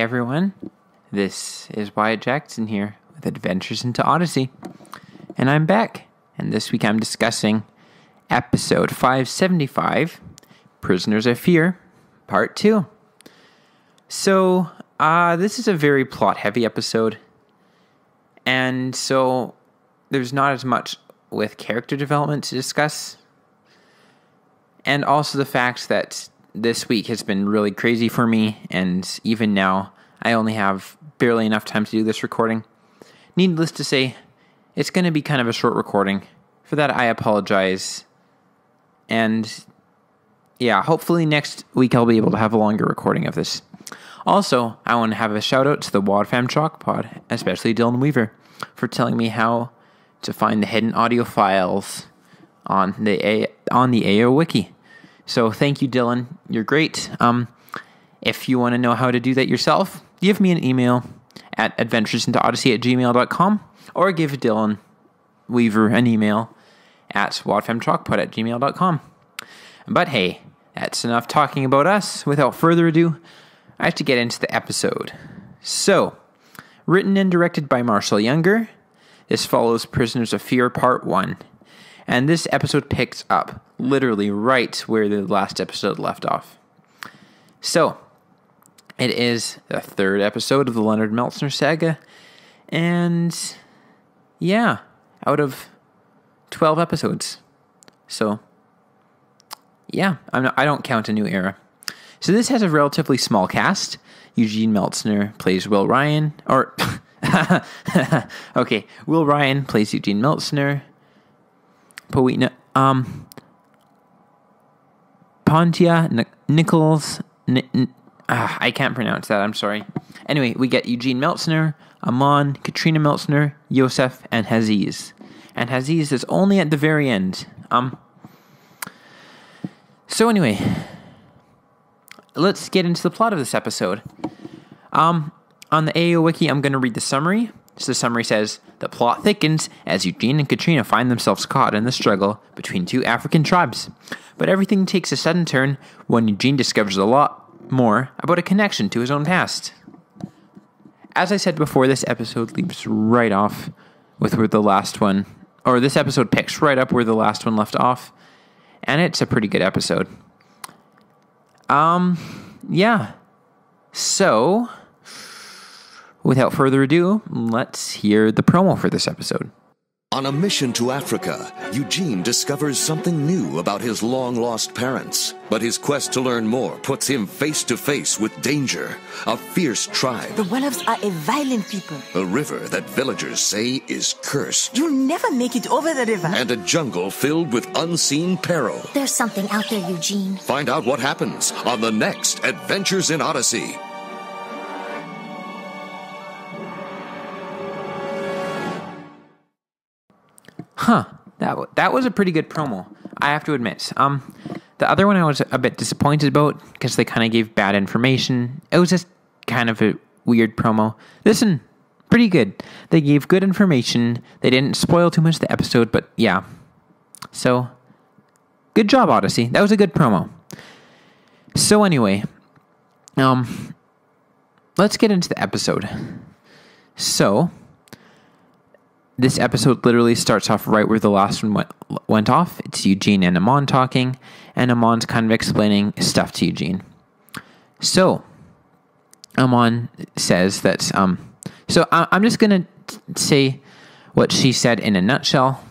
everyone, this is Wyatt Jackson here with Adventures into Odyssey, and I'm back, and this week I'm discussing episode 575, Prisoners of Fear, part 2. So, this is a very plot-heavy episode, and so there's not as much with character development to discuss, and also the fact that this week has been really crazy for me, and even now, I only have barely enough time to do this recording. Needless to say, it's going to be kind of a short recording. For that, I apologize. And yeah, hopefully next week I'll be able to have a longer recording of this. Also, I want to have a shout out to the Wadfam Chalk Pod, especially Dylan Weaver, for telling me how to find the hidden audio files on the AO Wiki. So thank you, Dylan. You're great. If you want to know how to do that yourself, give me an email at adventuresinto@gmail.com or give Dylan Weaver an email at wadfamchalkpod@gmail.com. But hey, that's enough talking about us. Without further ado, I have to get into the episode. So, written and directed by Marshall Younger, this follows Prisoners of Fear Part 1. And this episode picks up literally right where the last episode left off. So, it is the third episode of the Leonard Meltsner saga. And, yeah, out of 12 episodes. So, yeah, I don't count a new era. So this has a relatively small cast. Eugene Meltsner plays Will Ryan. Okay, Will Ryan plays Eugene Meltsner. Pontia Nichols. I can't pronounce that. I'm sorry. Anyway, we get Eugene Meltsner, Amon, Katrina Meltsner, Yosef, and Haziz. And Haziz is only at the very end. So anyway, let's get into the plot of this episode. On the AO Wiki, I'm going to read the summary. So the summary says, the plot thickens as Eugene and Katrina find themselves caught in the struggle between two African tribes. But everything takes a sudden turn when Eugene discovers a lot more about a connection to his own past. As I said before, this episode leaves right off with where the last one, or this episode picks right up where the last one left off, and it's a pretty good episode. Yeah. So, without further ado, let's hear the promo for this episode. On a mission to Africa, Eugene discovers something new about his long-lost parents. But his quest to learn more puts him face to face with danger, a fierce tribe. The Wolofs are a violent people. A river that villagers say is cursed. You'll never make it over the river. And a jungle filled with unseen peril. There's something out there, Eugene. Find out what happens on the next Adventures in Odyssey. Huh, that was a pretty good promo, I have to admit. The other one I was a bit disappointed about because they kind of gave bad information. It was just kind of a weird promo. This one, pretty good. They gave good information. They didn't spoil too much of the episode, but yeah. So, good job, Odyssey. That was a good promo. So anyway, let's get into the episode. So, this episode literally starts off right where the last one went off. It's Eugene and Amon talking, and Amon's kind of explaining stuff to Eugene. So, Amon says that, so I'm just going to say what she said in a nutshell.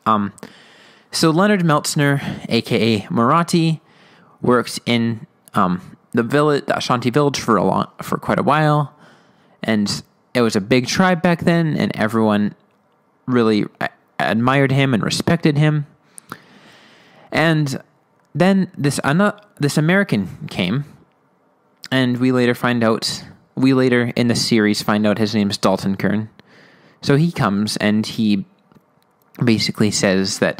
So Leonard Meltsner, aka Marathi, worked in the Ashanti village for quite a while, and it was a big tribe back then, and everyone really admired him and respected him. And then this American came, and we later in the series find out his name's Dalton Kern. So he comes and he basically says that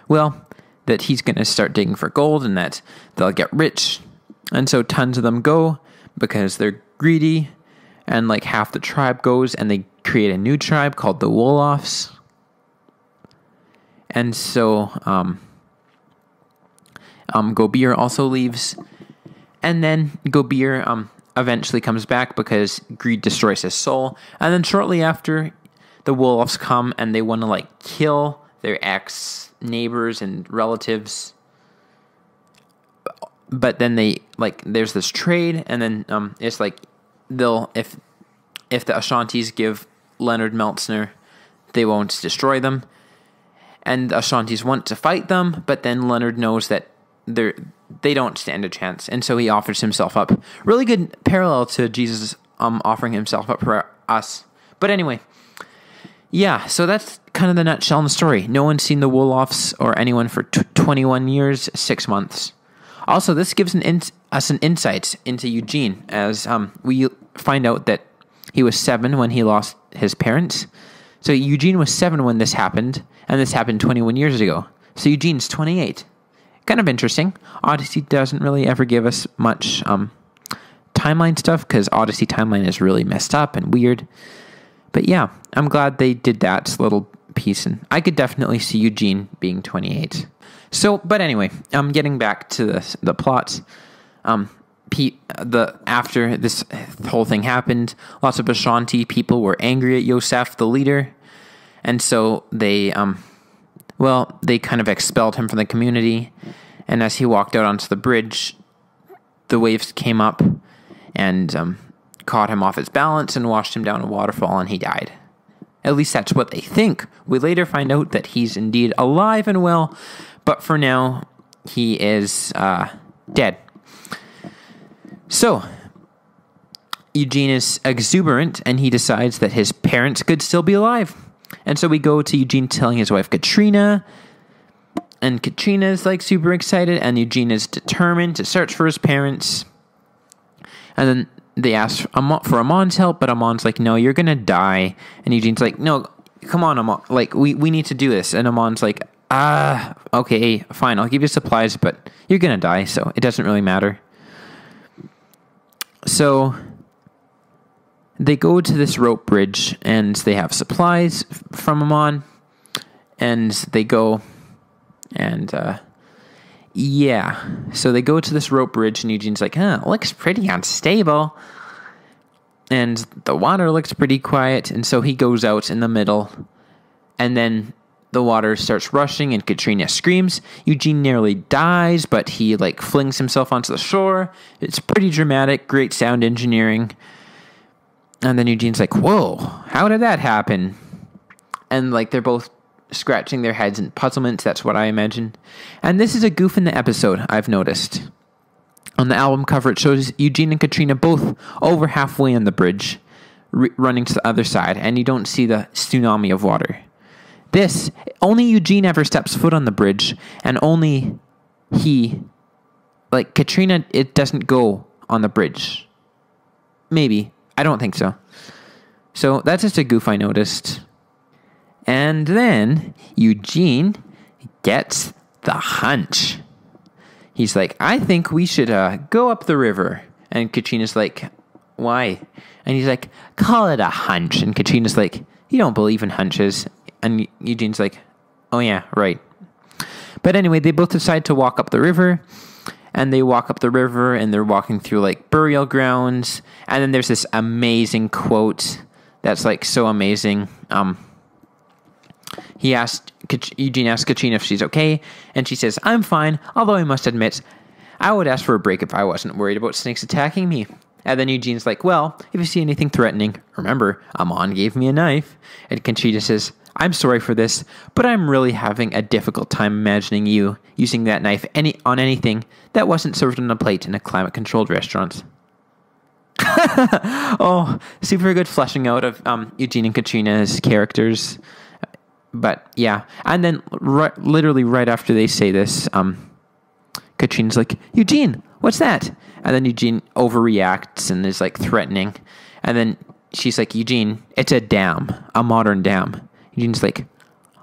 that he's going to start digging for gold and that they'll get rich. And so tons of them go because they're greedy, and like half the tribe goes and they create a new tribe called the Wolofs. And so Gobir also leaves, and then Gobir eventually comes back because greed destroys his soul. And then shortly after, the Wolofs come and they want to like kill their ex-neighbors and relatives. But then they like there's this trade, and then it's like they'll if the Ashantis give Leonard Meltzner, they won't destroy them. And the Ashantis want to fight them, but then Leonard knows that they don't stand a chance, and so he offers himself up. Really good parallel to Jesus offering himself up for us. But anyway, yeah, so that's kind of the nutshell in the story. No one's seen the Wolofs or anyone for 21 years, 6 months. Also, this gives us an insight into Eugene, as we find out that he was 7 when he lost his parents. So Eugene was 7 when this happened, and this happened 21 years ago. So Eugene's 28. Kind of interesting. Odyssey doesn't really ever give us much timeline stuff, because Odyssey timeline is really messed up and weird. But yeah, I'm glad they did that little piece, and I could definitely see Eugene being 28. So, but anyway, getting back to the plots. After this whole thing happened, lots of Ashanti people were angry at Yosef, the leader, and so they kind of expelled him from the community. And as he walked out onto the bridge, the waves came up and caught him off his balance and washed him down a waterfall, and he died. At least that's what they think. We later find out that he's indeed alive and well, but for now, he is dead. So, Eugene is exuberant, and he decides that his parents could still be alive. And so we go to Eugene telling his wife Katrina, and Katrina is like super excited, and Eugene is determined to search for his parents. And then they ask for Amon's help, but Amon's like, no, you're going to die. And Eugene's like, no, come on, Amon. Like, we need to do this. And Amon's like, okay, fine, I'll give you supplies, but you're going to die, so it doesn't really matter. So they go to this rope bridge, and they have supplies from Amon, and they go, and so they go to this rope bridge, and Eugene's like, it looks pretty unstable, and the water looks pretty quiet, and so he goes out in the middle, and then the water starts rushing, and Katrina screams. Eugene nearly dies, but he like flings himself onto the shore. It's pretty dramatic, great sound engineering. And then Eugene's like, whoa, how did that happen? And like they're both scratching their heads in puzzlement. That's what I imagine. And this is a goof in the episode, I've noticed. On the album cover, it shows Eugene and Katrina both over halfway on the bridge, running to the other side, and you don't see the tsunami of water. Only Eugene ever steps foot on the bridge, and only he, like Katrina, it doesn't go on the bridge. Maybe. I don't think so. So that's just a goof I noticed. And then Eugene gets the hunch. He's like, I think we should go up the river. And Katrina's like, why? And he's like, call it a hunch. And Katrina's like, you don't believe in hunches. And Eugene's like, oh yeah, right. But anyway, they both decide to walk up the river. And they walk up the river, and they're walking through like burial grounds. And then there's this amazing quote that's like so amazing. Eugene asked Katrina if she's okay, and she says, I'm fine, although I must admit, I would ask for a break if I wasn't worried about snakes attacking me. And then Eugene's like, well, if you see anything threatening, remember, Amon gave me a knife. And Katrina says, I'm sorry for this, but I'm really having a difficult time imagining you using that knife on anything that wasn't served on a plate in a climate-controlled restaurant. Oh, super good fleshing out of Eugene and Katrina's characters. But yeah, and then literally right after they say this, Katrina's like, Eugene, what's that? And then Eugene overreacts and is like threatening. And then she's like, Eugene, it's a dam, a modern dam. Eugene's like,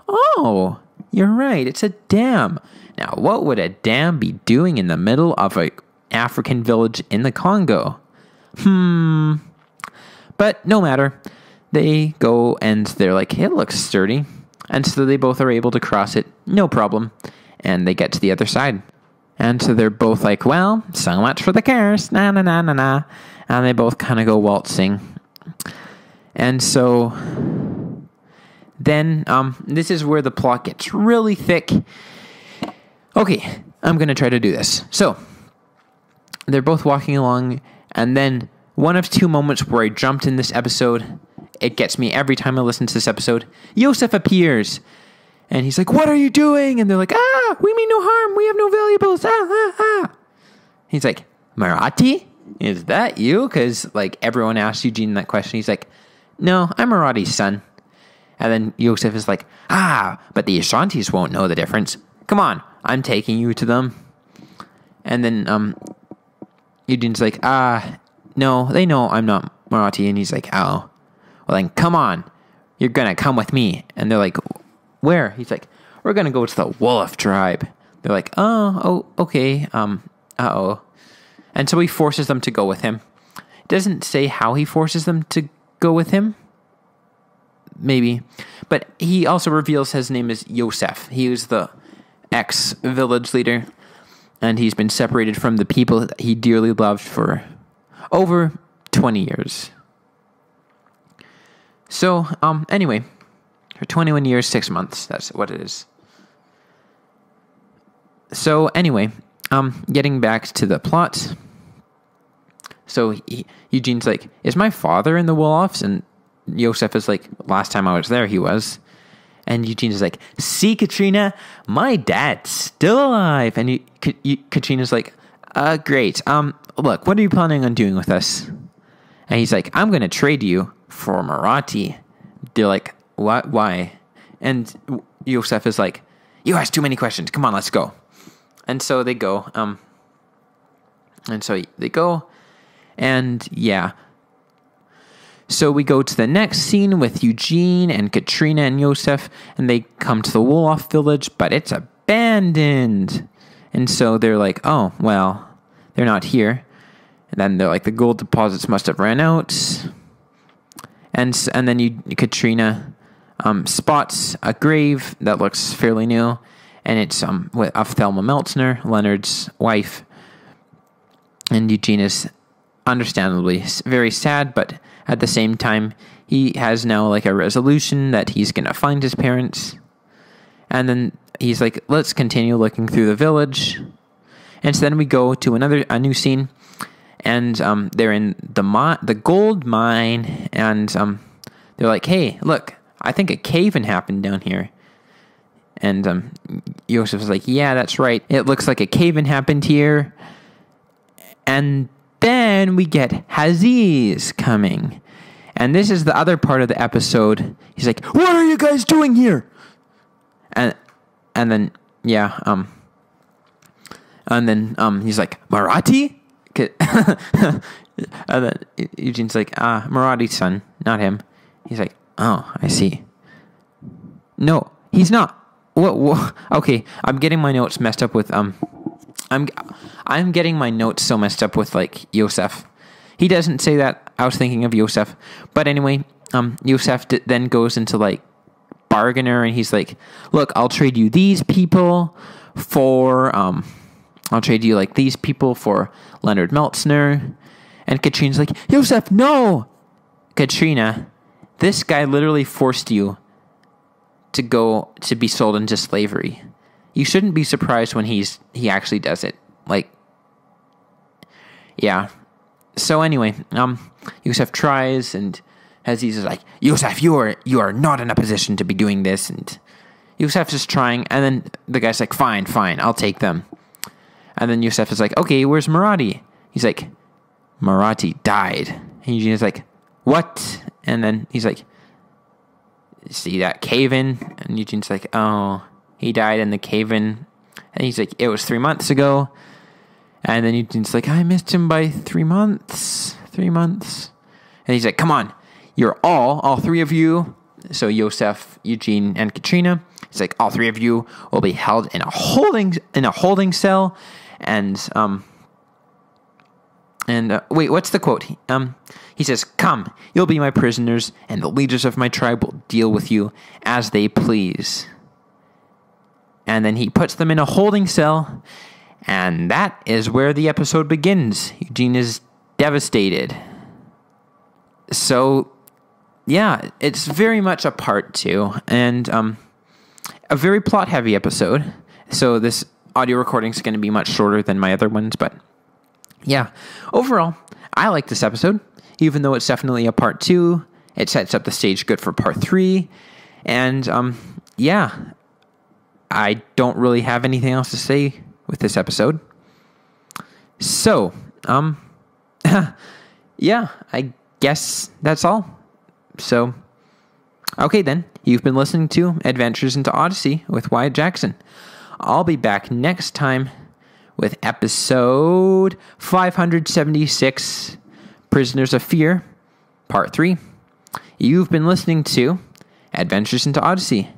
oh, you're right, it's a dam. Now, what would a dam be doing in the middle of an African village in the Congo? But no matter. They go and they're like, it looks sturdy. And so they both are able to cross it, no problem. And they get to the other side. And so they're both like, well, so much for the curse, na na na na na. and they both kind of go waltzing. And so then this is where the plot gets really thick. Okay, I'm going to try to do this. So they're both walking along, and then one of two moments where I jumped in this episode, it gets me every time I listen to this episode. Yosef appears, and he's like, "What are you doing?" And they're like, "We mean no harm. We have no valuables. He's like, "Marathi? Is that you?" Because, like, everyone asks Eugene that question. He's like, "No, I'm Marati's son." And then Yosef is like, "But the Ashantis won't know the difference. Come on, I'm taking you to them." And then Eugene's like, "No, they know I'm not Marathi." And he's like, "Oh, well then come on. You're going to come with me." And they're like, "Where?" He's like, "We're going to go to the Wolof tribe." They're like, oh, okay. Uh-oh. And so he forces them to go with him. It doesn't say how he forces them to go with him. Maybe. But he also reveals his name is Yosef. He was the ex-village leader. And he's been separated from the people that he dearly loved for over 20 years. So, anyway, for 21 years, 6 months, that's what it is. So, anyway, getting back to the plot. So, Eugene's like, "Is my father in the Wolofs?" And Yosef is like, "Last time I was there, he was." And Eugene is like, "See, Katrina, my dad's still alive." And Katrina's like, "Great. Look, what are you planning on doing with us?" And he's like, "I'm going to trade you for Marathi." They're like, "What? Why?" And Yosef is like, "You ask too many questions. Come on, let's go." And so they go. And yeah. So we go to the next scene with Eugene and Katrina and Yosef, and they come to the Wolof village, but it's abandoned. And so they're like, "Oh, well, they're not here." And then they're like, "The gold deposits must have ran out." And then Katrina spots a grave that looks fairly new, and it's of Thelma Meltzner, Leonard's wife. And Eugene is understandably very sad, but at the same time, he has now like a resolution that he's going to find his parents. And then he's like, "Let's continue looking through the village." And so then we go to a new scene, and they're in the gold mine, and they're like, "Hey, look, I think a cave-in happened down here." And Yosef is like, "Yeah, that's right. It looks like a cave-in happened here." And then we get Aziz coming. And this is the other part of the episode. He's like, "What are you guys doing here?" And then, yeah, and then he's like, "Marathi?" And then Eugene's like, "Marati's son, not him." He's like, "Oh, I see." No, he's not. What? Okay, I'm getting my notes messed up with I'm getting my notes so messed up with like Yosef. He doesn't say that. I was thinking of Yosef, but anyway, Yosef then goes into like bargainer, and he's like, "Look, I'll trade you these people for I'll trade you like these people for Leonard Meltzner." And Katrina's like, "Yosef, no!" "Katrina, this guy literally forced you to be sold into slavery. You shouldn't be surprised when he actually does it." Like, yeah. So anyway, Yosef tries, and Aziz is like, "Yosef, you are not in a position to be doing this." And Yosef's just trying, and then the guy's like, fine, I'll take them. And then Yosef is like, "Okay, where's Marathi?" He's like, "Marathi died." And Eugene's like, "What?" And then he's like, "See that cave-in?" And Eugene's like, "Oh, he died in the cave-in." And he's like, "It was 3 months ago." And then Eugene's like, "I missed him by 3 months. 3 months." And he's like, "Come on, you're all three of you." So Yosef, Eugene, and Katrina. He's like, "All three of you will be held in a holding cell." And wait, what's the quote? He says, "Come, you'll be my prisoners, and the leaders of my tribe will deal with you as they please." And then he puts them in a holding cell, and that is where the episode begins. Eugene is devastated. So, yeah, it's very much a part 2, and a very plot-heavy episode. So this audio recording is going to be much shorter than my other ones, but yeah, overall, I like this episode, even though it's definitely a part 2. It sets up the stage good for part 3, and yeah, I don't really have anything else to say with this episode. So, yeah, I guess that's all. So, okay then, you've been listening to Adventures into Odyssey with Wyatt Jackson. I'll be back next time with episode 576, Prisoners of Fear, part 3. You've been listening to Adventures into Odyssey.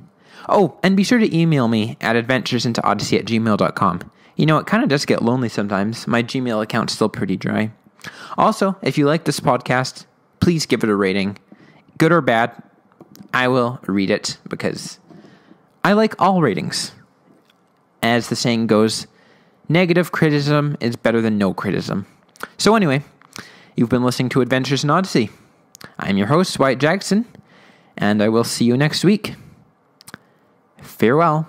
Oh, and be sure to email me at adventuresinto.odyssey@gmail.com. You know, it kind of does get lonely sometimes. My Gmail account's still pretty dry. Also, if you like this podcast, please give it a rating. Good or bad, I will read it because I like all ratings. As the saying goes, negative criticism is better than no criticism. So anyway, you've been listening to Adventures in Odyssey. I'm your host, Wyatt Jackson, and I will see you next week. Farewell.